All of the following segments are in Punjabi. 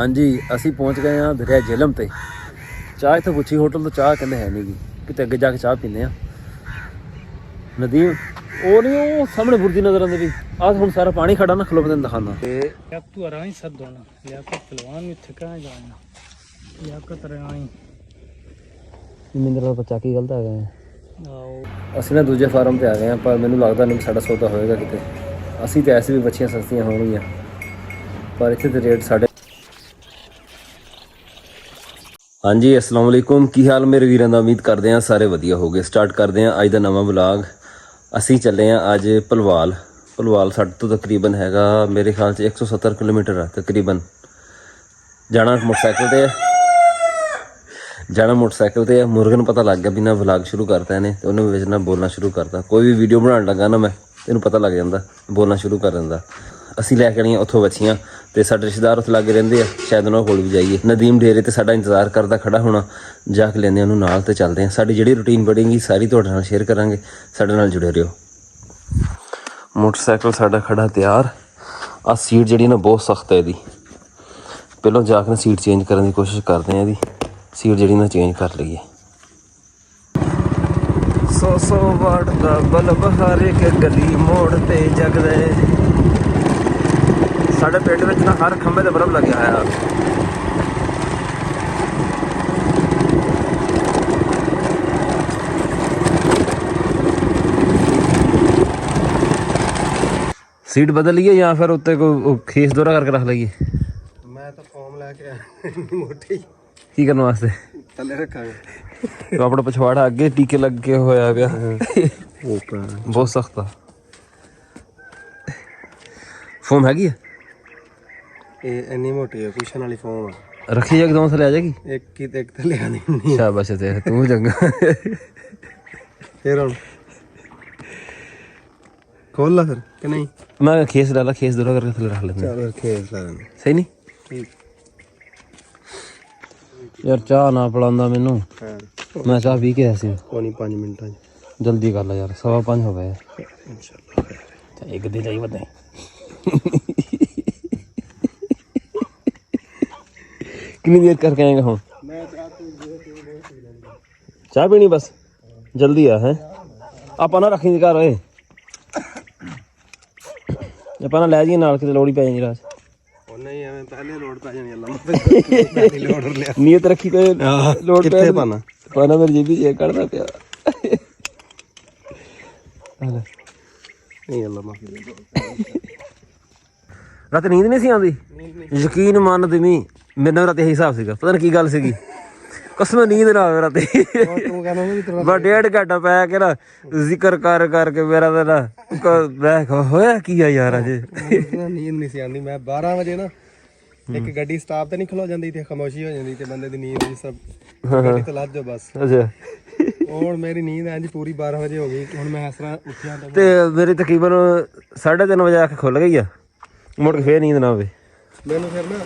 हाँ जी असी पहुँच गए हाँ दरिया झेलम ते चाह इतने पुछी होटल तो चाह कहते है नहीं गी कितने अगे जाके चाह पीने नदी वो नहीं वो सामने बुर्जी नजर आती भी आज हम सारा पानी खड़ा ना खलो बंद दिखाना तू आराई सब दोना या को पहलवान में थका जाना या को तराई मिंदर बच्चा की गलत आ गए ਅਸੀਂ ਨਾ ਦੂਜੇ ਫਾਰਮ ਤੇ ਆ ਗਏ ਆ ਪਰ ਮੈਨੂੰ ਲੱਗਦਾ ਨਹੀਂ ਸਾਡਾ ਸੌਦਾ ਹੋਏਗਾ ਕਿਤੇ ਅਸੀਂ ਤੇ ਐਸੇ ਵੀ ਬੱਚੀਆਂ ਸਸਤੀਆਂ ਹੋਣਗੀਆਂ ਪਰ ਇੱਥੇ ਤੇ ਰੇਟ ਸਾਡੇ ਹਾਂਜੀ अस्सलाम वालेकुम ਕੀ ਹਾਲ ਮੇਰੇ ਵੀਰਾਂ ਦਾ ਉਮੀਦ ਕਰਦੇ ਆ ਸਾਰੇ ਵਧੀਆ ਹੋਗੇ ਸਟਾਰਟ ਕਰਦੇ ਆ ਅੱਜ ਦਾ ਨਵਾਂ ਵਲੌਗ ਅਸੀਂ ਚੱਲੇ ਆ ਅੱਜ ਭਲਵਾਲ ਸਾਡੇ ਤੋਂ ਤਕਰੀਬਨ ਹੈਗਾ ਮੇਰੇ ਖਿਆਲ 'ਚ 170 ਕਿਲੋਮੀਟਰ ਆ ਤਕਰੀਬਨ ਜਾਣਾ मोटरसाइकिल ਤੇ ਮੁਰਗਨ ਨੂੰ ਪਤਾ ਲੱਗ ਗਿਆ ਵੀ ਨਾ ਵਲੌਗ ਸ਼ੁਰੂ ਕਰਤਾ ਇਹਨੇ ਤੇ ਉਹਨੇ ਵਿੱਚ ਨਾ ਬੋਲਣਾ ਸ਼ੁਰੂ ਕਰਤਾ ਕੋਈ ਵੀ ਵੀਡੀਓ ਬਣਾਉਣ ਲੱਗਾ ਨਾ ਮੈਂ ਤੈਨੂੰ ਪਤਾ ਲੱਗ ਜਾਂਦਾ ਬੋਲਣਾ ਸ਼ੁਰੂ ਕਰ ਦਿੰਦਾ ਅਸੀਂ ਲੈ ਕੇ ਆਣੀਆਂ ਉੱਥੋਂ ਬੱਚੀਆਂ ਤੇ ਸਾਡੇ ਰਿਸ਼ਤੇਦਾਰ ਉੱਥੇ ਲਾਗੇ ਰਹਿੰਦੇ ਆ ਸ਼ਾਇਦ ਉਹਨਾਂ ਕੋਲ ਵੀ ਜਾਈਏ ਨਦੀਮ ਡੇਰੇ ਤੇ ਸਾਡਾ ਇੰਤਜ਼ਾਰ ਕਰਦਾ ਖੜਾ ਹੋਣਾ ਜਾ ਕੇ ਲੈਂਦੇ ਉਹਨੂੰ ਨਾਲ ਤੇ ਚੱਲਦੇ ਆ ਸਾਡੀ ਜਿਹੜੀ ਰੂਟੀਨ ਬਣੇਗੀ ਸਾਰੀ ਤੁਹਾਡੇ ਨਾਲ ਸ਼ੇਅਰ ਕਰਾਂਗੇ ਸਾਡੇ ਨਾਲ ਜੁੜੇ ਰਹੋ ਮੋਟਰਸਾਈਕਲ ਸਾਡਾ ਖੜਾ ਤਿਆਰ ਆ ਸੀਟ ਜਿਹੜੀ ਨਾ ਬਹੁਤ ਸਖਤ ਹੈ ਇਹਦੀ ਪਹਿਲਾਂ ਜਾ ਕੇ ਸੀਟ ਚੇਂਜ ਕਰਨ ਦੀ ਕੋਸ਼ਿਸ਼ ਕਰਦੇ ਆ ਇਹਦੀ सीट जी ना चेंज कर लीए 100 वाट का बल्ब हर एक गली मोड़ ते जगदे साढ़े पिंड में ना हर खंबे ते बल्ब लगे है सीट बदल लीए या फिर उत्ते कोई खेस दोहरा करके रख लीए मैं तो फॉर्म लेके मोटी की करने वास्ते थले रखांगे तो अपना पछवाड़ा अगे टीके लग के होया पिया बहुत सख्त था फोम हैगी है इन्नी मोटी है कुशन वाली फोम रखी जाएगी दोनों थले आ जाएगी एक थले आनी नहीं शाबाश है तू चंगा फिर खोल ला फिर कि नहीं मैं खेस डाला खेस दोहरा करके थले रख लेते चलो खेस ला सही नहीं ठीक यार चाह ना पिलांदा मैनू मैं चाह पी के ऐसी कोनी 5 मिनट जल्दी कर ला यार 5:15 हो गए इंशाल्लाह एक दिन चाहिए बताए कितनी देर करके आएंगे हम चाह पीनी बस जल्दी आ है आप ना रखी घर होए ਆਪਾਂ ਲੈ ਜਾਈਏ ਨਾਲ ਕਿਤੇ ਲੋੜ ਹੀ ਪੈ ਜਾਂਦੀ ਰਾਤ ਉਹ ਨਹੀਂ ਐਵੇਂ ਪਹਿਲੇ ਲੋਡ ਪੈ ਜਾਣੀ ਅੱਲਾ ਪਹਿਲੀ ਲੋਡ ਲਿਆ ਨੀਅਤ ਰੱਖੀ ਕੋਈ ਲੋਡ ਕਿੱਥੇ ਪਾਣਾ ਮੇਰੀ ਜੀਬੀ ਚੇਕ ਕਰਦਾ ਪਿਆ ਨਹੀਂ ਅੱਲਾ ਮਾਫੀ ਰਾਤ ਨੀਂਦ ਨਹੀਂ ਸੀ ਆਉਂਦੀ ਯਕੀਨ ਮੰਨ ਦਿਮੀ ਮੈਨੂੰ ਰਾਤ ਇਹੀ ਹਿਸਾਬ ਸੀਗਾ ਪਤਾ ਨਹੀਂ ਕੀ ਗੱਲ ਸੀਗੀ ਕਸਮ ਨੀਂਦ ਨਾ ਆਵੇ ਰਾਤੀ ਤੂੰ ਕਹਿੰਦਾ ਵੀ ਤੇਰਾ ਬਾ 1.5 ਘੰਟਾ ਪੈ ਕੇ ਨਾ ਜ਼ਿਕਰ ਕਰਕੇ ਮੇਰਾ ਤਾਂ ਨਾ ਮੈਂ ਹੋਇਆ ਕੀ ਆ ਯਾਰ ਅਜੇ ਨੀਂਦ ਨਹੀਂ ਸੀ ਆਉਂਦੀ ਮੈਂ 12 ਵਜੇ ਨਾ ਇੱਕ ਗੱਡੀ ਸਟਾਪ ਤੇ ਨਹੀਂ ਖਲੋ ਜਾਂਦੀ ਤੇ ਖਾਮੋਸ਼ੀ ਹੋ ਜਾਂਦੀ ਤੇ ਬੰਦੇ ਦੀ ਨੀਂਦ ਵੀ ਸਭ ਗੱਡੀ ਤੋਂ ਲੱਜ ਜਾ ਬਸ ਅੱਛਾ ਹੁਣ ਮੇਰੀ ਨੀਂਦ ਐਂ ਜੀ ਪੂਰੀ 12 ਵਜੇ ਹੋ ਗਈ ਹੁਣ ਮੈਂ ਇਸ ਤਰ੍ਹਾਂ ਉੱਠਿਆ ਤੇ ਮੇਰੀ ਤਕਰੀਬਨ 3:30 ਵਜੇ ਅੱਖ ਖੁੱਲ ਗਈ ਆ ਮੁੜ ਕੇ ਫੇਰ ਨੀਂਦ ਨਾ ਆਵੇ ਮੈਨੂੰ ਫਿਰ ਨਾ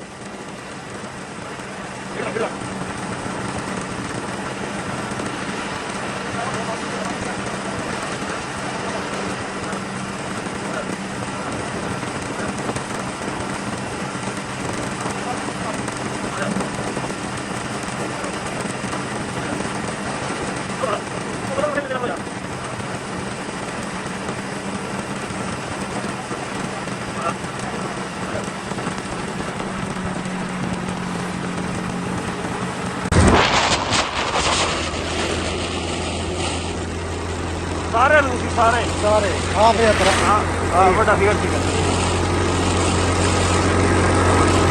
ਸਾਰੇ ਲੂਸੀ ਸਾਰੇ ਆ ਫੇਰ ਤਰਾ ਆ ਵੱਡਾ ਫੀਰ ਠੀਕ ਹੈ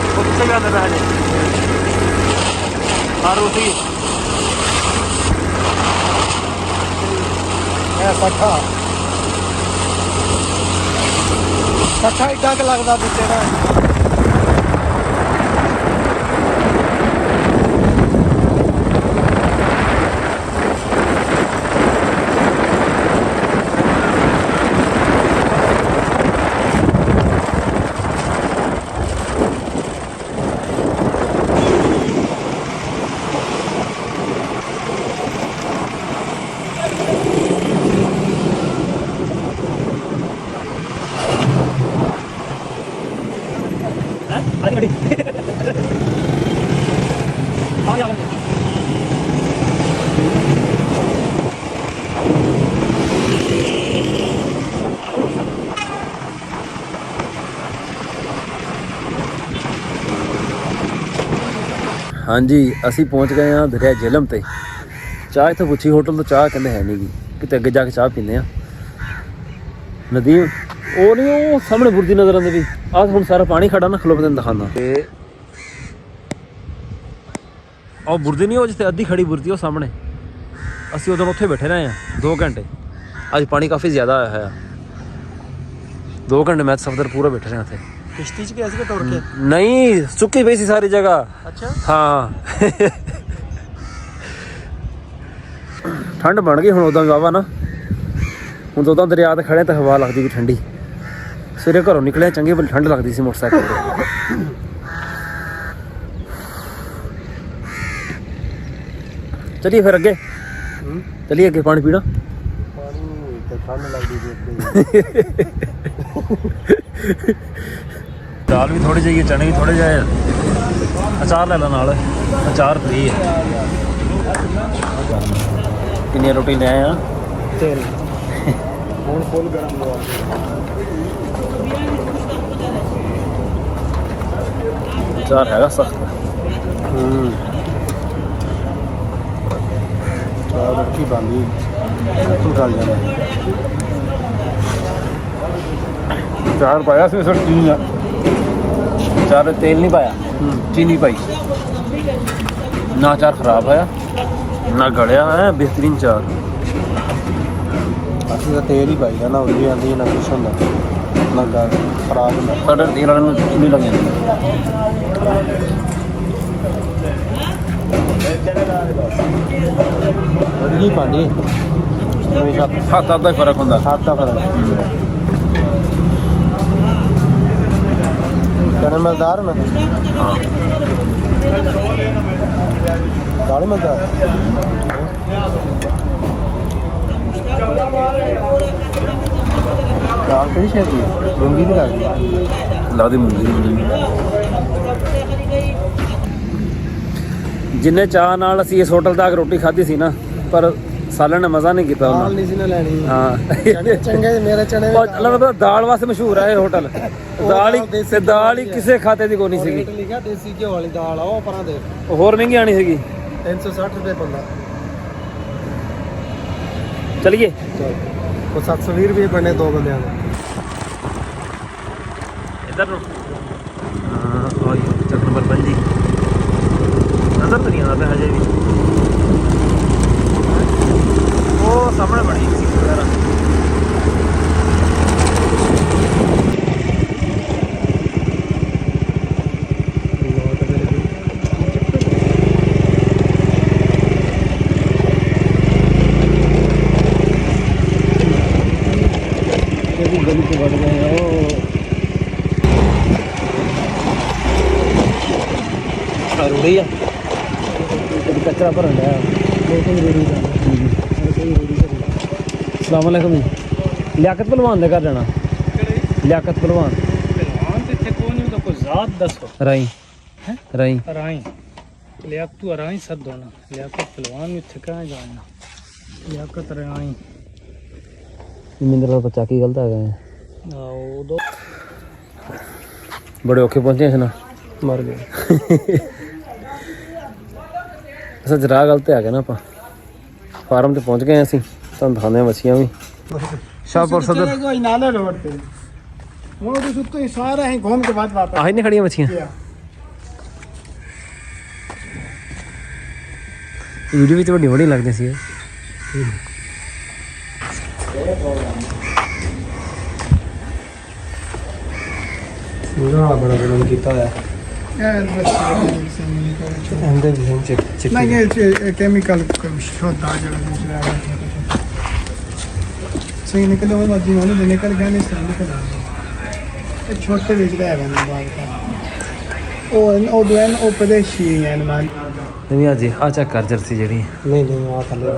ਉਹ ਕਿੱਥੇ ਗਿਆ ਤਾਂ ਹਜੇ ਆ ਰੂਸੀ ਇਹ ਸੱਠਾ ਇੱਡਾ ਕਿ ਲੱਗਦਾ ਪਿੱਛੇ ਨਾ ਹਾਂਜੀ ਅਸੀਂ ਪਹੁੰਚ ਗਏ ਹਾਂ ਦਰਿਆ ਜੇਹਲਮ ਤੇ। ਚਾਹ ਇੱਥੇ ਪੁੱਛੀ ਹੋਟਲ ਤੋਂ, ਚਾਹ ਕਹਿੰਦੇ ਹੈ ਨਹੀਂ ਗੀ, ਕਿਤੇ ਅੱਗੇ ਜਾ ਕੇ ਚਾਹ ਪੀਂਦੇ ਆ। ਨਦੀ ਉਹ ਨਹੀਂ, ਉਹ ਸਾਹਮਣੇ ਬੁਰਜੀ ਨਜ਼ਰ ਆਉਂਦੀ ਵੀ। ਆਹ ਹੁਣ ਸਾਰਾ ਪਾਣੀ ਖੜਾ ਨਾ, ਖਲੋ ਤੈਨੂੰ ਦਿਖਾਉਂਦਾ। ਤੇ ਉਹ ਬੁਰਜੀ ਨਹੀਂ, ਉਹ ਜਿੱਥੇ ਅੱਧੀ ਖੜੀ ਬੁਰਜੀ ਉਹ ਸਾਹਮਣੇ। ਅਸੀਂ ਉਦੋਂ ਉੱਥੇ ਬੈਠੇ ਰਹੇ ਹਾਂ 2 ਘੰਟੇ। ਅੱਜ ਪਾਣੀ ਕਾਫੀ ਜ਼ਿਆਦਾ ਆਇਆ ਹੋਇਆ। 2 ਘੰਟੇ ਮੈਂ ਸਫਦਰ ਪੂਰਾ ਬੈਠੇ ਰਹੇ ਉੱਥੇ। ਕਿਸ਼ਤੀ 'ਚ ਗਿਆ ਸੀ ਕਿ ਤੁਰ ਕੇ? ਨਹੀਂ, ਸੁੱਕੀ ਪਈ ਸੀ ਸਾਰੀ ਜਗ੍ਹਾ। ਅੱਛਾ ਹਾਂ ਠੰਡ ਬਣ ਗਈ ਹੁਣ ਉਦਾਂ ਵਾਵਾ ਨਾ। ਹੁਣ ਉਦਾਂ ਦਰਿਆ ਤੇ ਖੜੇ ਤਾਂ ਹਵਾ ਲੱਗਦੀ ਵੀ ਠੰਡੀ। ਸਵੇਰੇ ਘਰੋਂ ਨਿਕਲਿਆ ਚੰਗੀ ਬੜੀ ਠੰਡ ਲੱਗਦੀ ਸੀ ਮੋਟਰਸਾਈਕਲ ਤੇ। ਚਲੀਏ ਫਿਰ ਅੱਗੇ, ਚਲੀਏ ਅੱਗੇ ਪਾਣੀ ਪੀਣਾ। ਪਾਣੀ ਤੇ ਠੰਡ ਲੱਗਦੀ ਸੀ। ਦਾਲ ਵੀ ਥੋੜੀ ਜਿਹੀ, ਚਨੇ ਵੀ ਥੋੜੇ ਜਿਹੇ, ਅਚਾਰ ਲੈ ਲਾ ਨਾਲ, ਅਚਾਰ ਫ੍ਰੀ ਹੈ। ਕਿੰਨੀਆਂ ਰੋਟੀ ਲੈ ਆਏ ਆ? ਤੇਲ ਹੁਣ ਫੁੱਲ ਗਰਮ ਲਵਾ। ਅਚਾਰ ਹੈਗਾ ਸਖਤ। ਚਾਹ ਰੱਖੀ ਬਾਂਦੀ ਤੂੰ ਗੱਲ ਜਾਣਾ। ਅਚਾਰ ਪਾਇਆ ਸੀ ਸਰ, ਚੀਨੀ ਦਾ ਅਚਾਰ, ਤੇਲ ਨਹੀਂ ਪਾਇਆ, ਚੀਨੀ ਪਾਈ। ਨਾ ਅਚਾਰ ਖਰਾਬ ਹੋਇਆ ਨਾ ਗਲਿਆ ਹੋਇਆ, ਬਿਹਤਰੀਨ ਅਚਾਰ। ਅਸੀਂ ਤਾਂ ਤੇਲ ਹੀ ਪਾਈਦਾ ਨਾ, ਉੱਲੀ ਆਉਂਦੀ ਨਾ ਕੁਛ ਹੁੰਦਾ, ਨਾ ਗਾ ਖਰਾਬ ਹੁੰਦਾ। ਸਾਡੇ ਤੇਲ ਵਾਲੇ ਨੂੰ ਚੀਨੀ ਲੱਗ ਜਾਂਦੀ। ਕੀ ਪਾਣੀ ਹੱਥ ਦਾ ਹੀ ਫਰਕ ਹੁੰਦਾ। ਖਾਤਾ ਫਰਕ। ਚਨੇ ਮਜ਼ਦਾਰ ਨਾ ਦਾਲ ਮਜ਼ਦਾਰ। ਦਾਲ ਕਿਹੜੀ ਸ਼ੇਦੀ ਮੂੰਗੀ ਦੀ ਲੱਗਦੀ ਮੂੰਗੀ। ਜਿੰਨੇ ਚਾਹ ਨਾਲ ਅਸੀਂ ਇਸ ਹੋਟਲ ਤੱਕ ਰੋਟੀ ਖਾਧੀ ਸੀ ਨਾ, ਪਰ ਸਾਲਾਂ ਨੇ ਮਜ਼ਾ ਨਹੀਂ ਕੀਤਾ ਉਹਨਾਂ। ਦਾਲ ਨਹੀਂ ਸੀ ਨਾ ਲੈਣੀ। ਹਾਂ ਚੰਗੇ ਮੇਰੇ ਚਨੇ ਅੱਲਾ ਦਾ ਦਾਲ ਵਾਸਤੇ ਮਸ਼ਹੂਰ ਹੈ ਇਹ ਹੋਟਲ। ਦਾਲ ਹੀ ਕਿਸੇ ਖਾਤੇ ਦੀ ਕੋਈ ਨਹੀਂ ਸੀਗੀ। ਲਿਖਿਆ ਦੇਸੀ ਘਿਓ ਵਾਲੀ ਦਾਲ ਆ, ਉਹ ਪਰਾਂ ਦੇ ਹੋਰ ਮਹਿੰਗੀ ਆਣੀ ਸੀਗੀ। 360 ਰੁਪਏ ਪੰਦਾ। ਚਲਿਏ ਉਹ 720 ਰੁਪਏ ਬਣੇ 2 ਬੰਦਿਆਂ ਦੇ। ਇੱਧਰ ਨੂੰ ਹਾਂ ਚੱਕ ਨੰਬਰ 5 ਨਜ਼ਰ ਤਾਂ ਨਹੀਂ ਆਉਂਦਾ ਪਿਆ ਹਜੇ ਵੀ। ਉਹ ਸਾਹਮਣੇ ਬਣੀ ਸੀ ਵਗੈਰਾ। गली से बढ़ गए रोड़ी है कचरा भरन है। अस्सलाम वालेकुम जी। लियाकत पहलवान दे घर जाना। लियाकत पहलवान राई राई राई लियाकत राई सद होना। लियाकत पहलवान में थे कहाँ जाना। लियाकत राई मिंदर बच्चा की गलत आ गए। बड़े औखे पहुंचे हैं ना, मर गए। असा जरा गलत आ गया ना। आप फार्म ते पहुंच गए ਅਸੀਂ ਤੁਹਾਨੂੰ ਦਿਖਾਉਂਦੇ ਹਾਂ ਮੱਛੀਆਂ ਵੀ। शाहपुर सदर कोई नाले रोड पे वो तो सुत्तो ही सारा है घूम के बाद वापस ਆਹੀ ਨੇ ਖੜੀਆਂ ਮੱਛੀਆਂ। ਵੀਡੀਓ ਵਿੱਚ ਵੱਡੀ ਵੱਡੀ ਲੱਗਦੀ ਸੀ। ਨਾ ਬੜਾ ਬੜਾ ਕੀਤਾ ਹੋਇਆ ਇਹਦੇ ਵਿੱਚ ਚਿੱਟੀ ਨਹੀਂ ਇਹ ਕੈਮੀਕਲ ਸ਼ੋਧ ਆ ਜਾਣਾ ਸਹੀ ਨਿਕਲੇ ਉਹ ਮੱਜੀ ਉਹਨੇ ਦੇ ਨਿਕਲ ਗਿਆ ਨਹੀਂ ਸਹੀ ਨਿਕਲ ਇਹ ਛੋਟੇ ਵਿੱਚ ਦਾ ਹੈਗਾ ਨਾ ਬਾਹਰ ਦਾ ਉਹ ਦੁਆਨ ਉਹ ਪ੍ਰਦੇਸ਼ੀ ਹੈ ਨਾ ਨਹੀਂ ਅੱਜ ਆ ਚੈੱਕ ਕਰ ਜਰਸੀ ਜਿਹੜੀ ਨਹੀਂ ਨਹੀਂ ਆ ਥੱਲੇ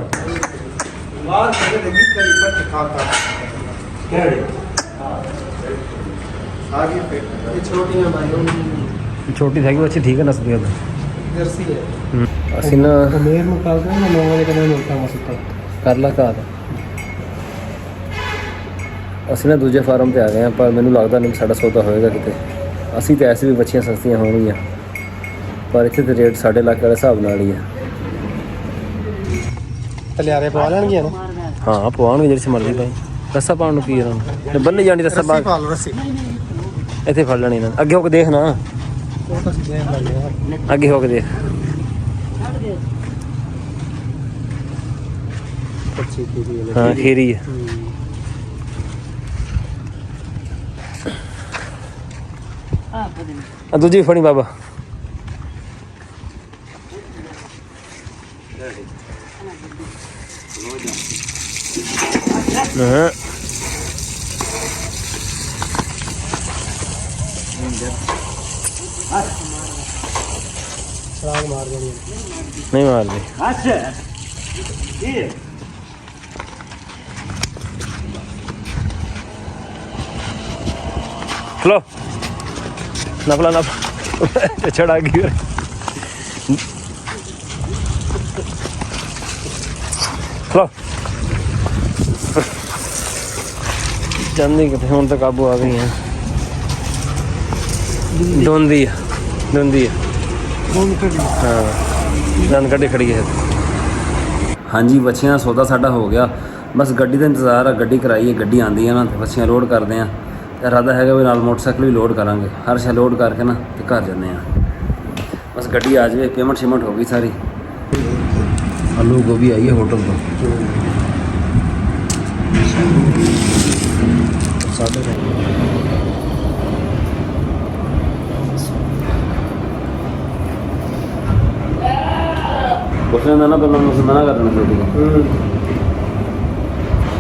ਬਾਹਰ ਥੱਲੇ ਦੇਖੀ ਕਈ ਪਰ ਖਾਤਾ ਕਿਹੜੇ आगे पे ये छोटियां भाई छोटी थी वो अच्छी ठीक है नस्ल की जर्सी है ਅਸੀਂ ਨਾ मेर में काल का ना 9 बजे का मिलता मसता ਕਰ ਲਾ ਘਰ। ਅਸੀਂ ਨਾ ਦੂਜੇ ਫਾਰਮ ਤੇ ਆ ਗਏ ਆ, ਪਰ ਮੈਨੂੰ ਲੱਗਦਾ ਨਹੀਂ ਸਾਡਾ ਸੌਦਾ ਹੋਏਗਾ ਕਿਤੇ। ਅਸੀਂ ਤੇ ਐਸੇ ਵੀ ਬੱਚੀਆਂ ਸਸਤੀਆਂ ਹੋਣਗੀਆਂ, ਪਰ ਇੱਥੇ ਤੇ ਰੇਟ ਸਾਡੇ ਇਲਾਕੇ ਵਾਲੇ ਹਿਸਾਬ ਨਾਲ ਹੀ ਆ। ਤਲਿਆਰੇ ਪਵਾ ਲੈਣਗੇ ਨਾ। ਹਾਂ ਪਵਾਉਣਗੇ ਜਿਹੜੀ ਮਰਜ਼ੀ ਭਾਈ। ਰੱਸਾ ਪਾਉਣ ਨੂੰ ਕੀ ਇਹਨਾਂ ਨੂੰ ਬੰਨੀ ਜਾਣੀ ਰੱਸਾ ਪਾ ਪਾ ਲਓ ਰੱਸੀ। ਇੱਥੇ ਫੜ ਲੈਣੀ ਇਹਨਾਂ ਅੱਗੇ ਹੋ ਕੇ ਦੇਖ ਨਾ। ਉਹ ਤਾਂ ਸਿੱਧੇ ਲੱਗੇ ਅੱਗੇ ਹੋ ਕੇ ਦੇਖ। ਹਾਂ ਖੀਰੀ ਹੈ। ਆ ਦੂਜੀ ਫੜੀ ਬਾਬਾ। ਹਾਂ ਛਲਾਂਗ ਮਾਰ ਦੇਣੀ ਨਹੀਂ ਮਾਰਦੇ। लो नफला नफ चढ़ा गई लो ਜਾਂਦੀ ਕਿਤੇ ਹੁਣ ਤਾਂ ਕਾਬੂ ਆ ਗਈ ਹੈ। ਦੋਂਦੀ ਹੈ ਹਾਂ ਦੰਦ ਕੱਢੇ ਖੜੀ ਹੈ। ਹਾਂਜੀ ਬੱਚਿਆਂ ਦਾ ਸੌਦਾ ਸਾਡਾ ਹੋ ਗਿਆ। ਬਸ ਗੱਡੀ ਦਾ ਇੰਤਜ਼ਾਰ ਆ। ਗੱਡੀ ਕਰਾਈ ਹੈ, ਗੱਡੀ ਆਉਂਦੀ ਹੈ ਨਾ ਤੇ ਬੱਚਿਆਂ ਲੋਡ ਕਰਦੇ ਆ। ਇਰਾਦਾ ਹੈਗਾ ਵੀ ਨਾਲ ਮੋਟਰਸਾਈਕਲ ਵੀ ਲੋਡ ਕਰਾਂਗੇ। ਹਰ ਸ਼ੈ ਲੋਡ ਕਰਕੇ ਨਾ ਤੇ ਘਰ ਜਾਂਦੇ ਆ। ਬਸ ਗੱਡੀ ਆ ਜਾਵੇ। ਪੇਮੈਂਟ ਸ਼ਿਮੈਂਟ ਹੋ ਗਈ ਸਾਰੀ। ਆਲੂ ਗੋਭੀ ਆਈ ਹੈ ਹੋਟਲ ਤੋਂ। ਕੁਛ ਨਾ ਨਾ ਪਹਿਲਾਂ ਮੈਨੂੰ ਮਨਾ ਕਰ ਦੇਣਾ ਰੋਟੀ ਦਾ।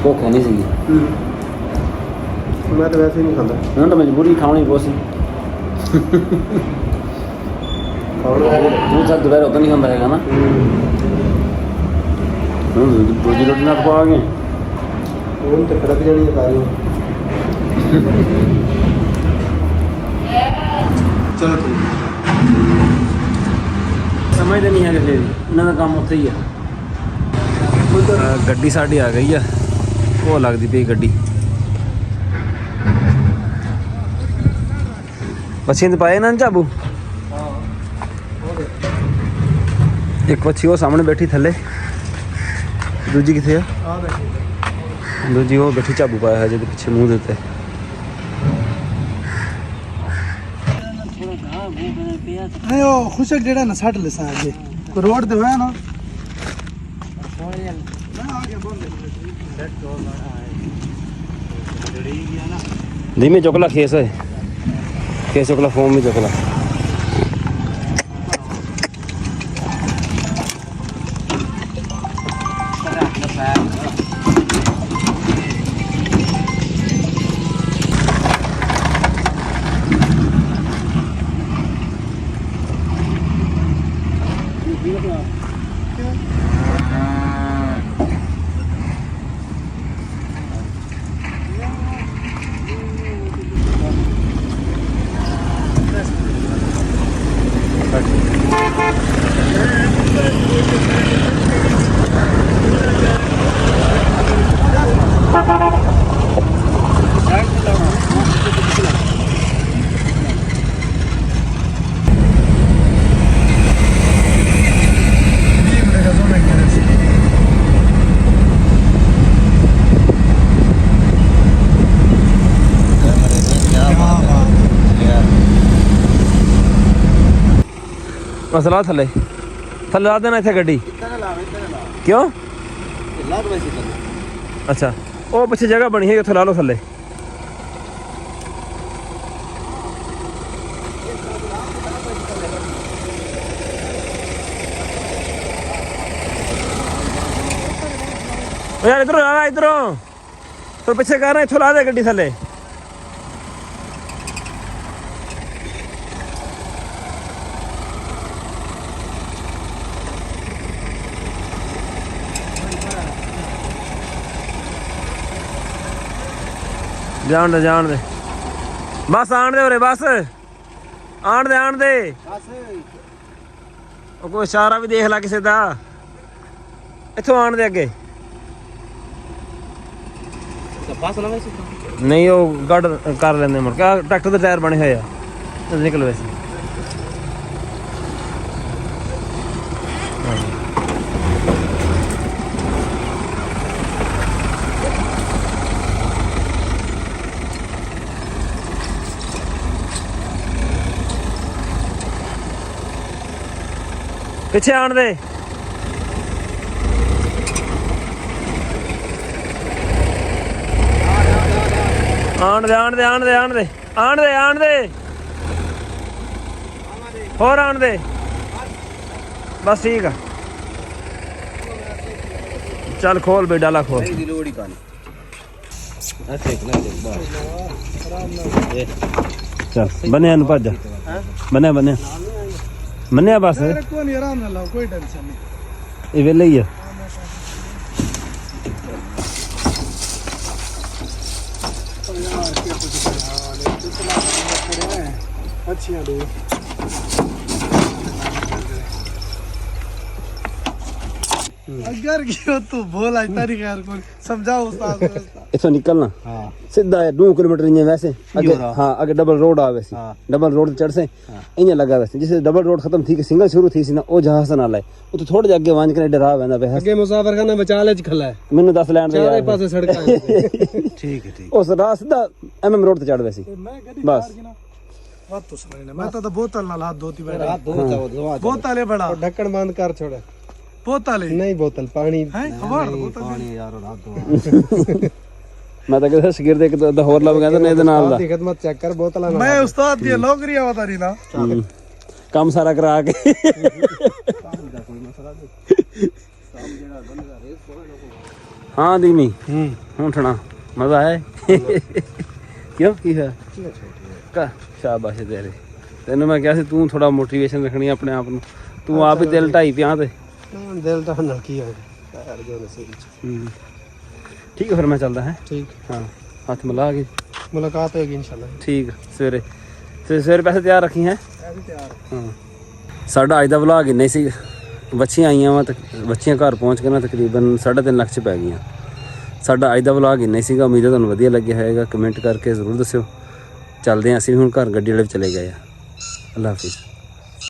ਭੁੱਖ ਨਹੀਂ ਸੀ। ਮੈਂ ਤਾਂ ਵੈਸੇ ਹੀ ਨਹੀਂ ਖਾਂਦਾ। ਹੁਣ ਤਾਂ ਮਜਬੂਰੀ ਖਾਣੀ ਬਹੁਤ ਸੀ। ਤੂੰ ਸਭ ਦੁਪਹਿਰ ਉਦੋਂ ਨਹੀਂ ਖਾਂਦਾ ਹੈਗਾ ਨਾ। ਹੁਣ ਰੋਜੀ ਰੋਟੀ ਨਾਲ ਖਵਾ ਗਏ। ਹੁਣ ਤੇ ਖੜਕ ਜਾਣੀ ਹੈ ਸਾਰੀ। ਚਲੋ ਠੀਕ। ਸਮਝਦੇ ਨਹੀਂ ਹੈ ਕਿਸੇ ਦੀ। ਇਹਨਾਂ ਦਾ ਕੰਮ ਉੱਥੇ ਹੀ ਆ। ਗੱਡੀ ਸਾਡੀ ਆ ਗਈ ਆ। ਉਹ ਲੱਗਦੀ ਪਈ ਗੱਡੀ। ਬੱਚਿਆਂ ਦੇ ਪਾਏ ਨਾ ਝਾਬੂ। ਇੱਕ ਬੱਚੀ ਉਹ ਸਾਹਮਣੇ ਬੈਠੀ ਥੱਲੇ। ਦੂਜੀ ਕਿੱਥੇ ਆ? ਆ ਬੈਠੀ। ਦੂਜੀ ਉਹ ਬੈਠੀ ਝਾਬੂ ਪਾਇਆ ਹੈ ਜਿਹਦੇ ਪਿੱਛੇ ਮੂੰਹ ਦੇ ਉੱਤੇ। ਨਹੀਂ ਉਹ ਖੁਸ਼ਕ ਜਿਹੜਾ ਨਾ ਸੱਟ ਲਸਾਂ ਅੱਗੇ ਕੋਈ ਰੋਡ ਤੇ ਹੋਇਆ ਨਾ। धीमे चोकला खेस है। खेस चोकला फोम में चोकला। मसला थले थले ला देना इतने गड्डी क्यों? अच्छा वो पीछे जगह बनी है उसे ला लो थले। यार इधरों आ इधरों तो पीछे कह रहे हैं इथों ला दे गड्डी थले। जान दे बस आन दे उरे बस आन दे कोई इशारा भी देख ला किसी का इथों आन दे अगे नहीं वो गढ़ कर लेंगे मुड़ के ट्रैक्टर के टायर बने हुए निकल वैसे ਪਿੱਛੇ ਆਣ ਦੇ ਆਣ ਦੇ ਹੋਰ ਆਣ ਦੇ ਬਸ ਠੀਕ ਆ ਚੱਲ ਖੋਲ ਬੇ ਡਾਲਾ ਖੋਲ ਚੱਲ ਬੰਨਿਆ ਨੂੰ ਭੱਜ ਬੰਨਿਆ ਬਸ ਕੋਈ ਨਹੀਂ ਆਰਾਮ ਨਾਲ ਲਾਓ ਕੋਈ ਟੈਨਸ਼ਨ ਨਹੀਂ ਇਹ ਵੇਲੇ ਹੀ ਆ अच्छी दो अगर क्यों तू बोल आज तारी खैर को समझाओ उस्ताद इथों निकलना हाँ सीधा है 2 किलोमीटर नहीं वैसे आगे हाँ आगे डबल रोड आ वैसे डबल रोड चढ़ से इन्हें लगा वैसे जिसे डबल रोड खत्म थी कि सिंगल शुरू थी सी ना वो जहां से ना लाए वो तो थोड़े अगे वांज के डरा वेंदा पे अगे मुसाफिर खाना बचा ले खला है मैंने 10 लैंड दे चारे पासे सड़क ठीक है उस राह सीधा एमएम रोड ते चढ़ वैसे बस बात तो समझ मैं तो बोतल ना हाथ धोती बैठा हाथ धो बोतल है बड़ा ढक्कन बंद कर छोड़ बोतल नहीं बोतल पानी है पानी यार हाथ धो मैं तो कहता शगिर्द एक तो होर लब कहंदा ने इहदे नाल दा खिदमत चेक कर बोतल मैं उस्ताद दी नौकरी आवता रही ना काम सारा करा के हां दीनी उठना मजा आया क्यों की है का शाबाश तेरे तेन मैं क्या तू थोड़ा मोटिवेशन रखनी अपने आप ਨੂੰ तू आप ही दिल ढाई पिया ते दिल तो ना की है पैर जो नसीब ठीक है फिर मैं चलदा है ठीक हाँ हाथ मिला के मुलाकात होगी इंशाल्लाह ठीक सवेरे सवेरे पैसे तैयार रखी हैं हाँ साढ़ा अज का व्लॉग इन्ना ही सी बच्चियां आईयां वा बच्चियां घर पहुँच के ना तकरीबन 3.5 लाख च पै गईयां साढ़ा अज का व्लॉग इन्ना ही सीगा उम्मीद है तुहानूं वधिया लग्गिया होएगा कमेंट करके जरूर दस्सिओ चलदे हैं असीं हुण घर गड्डी वाले चले गए अल्लाह हाफिज़।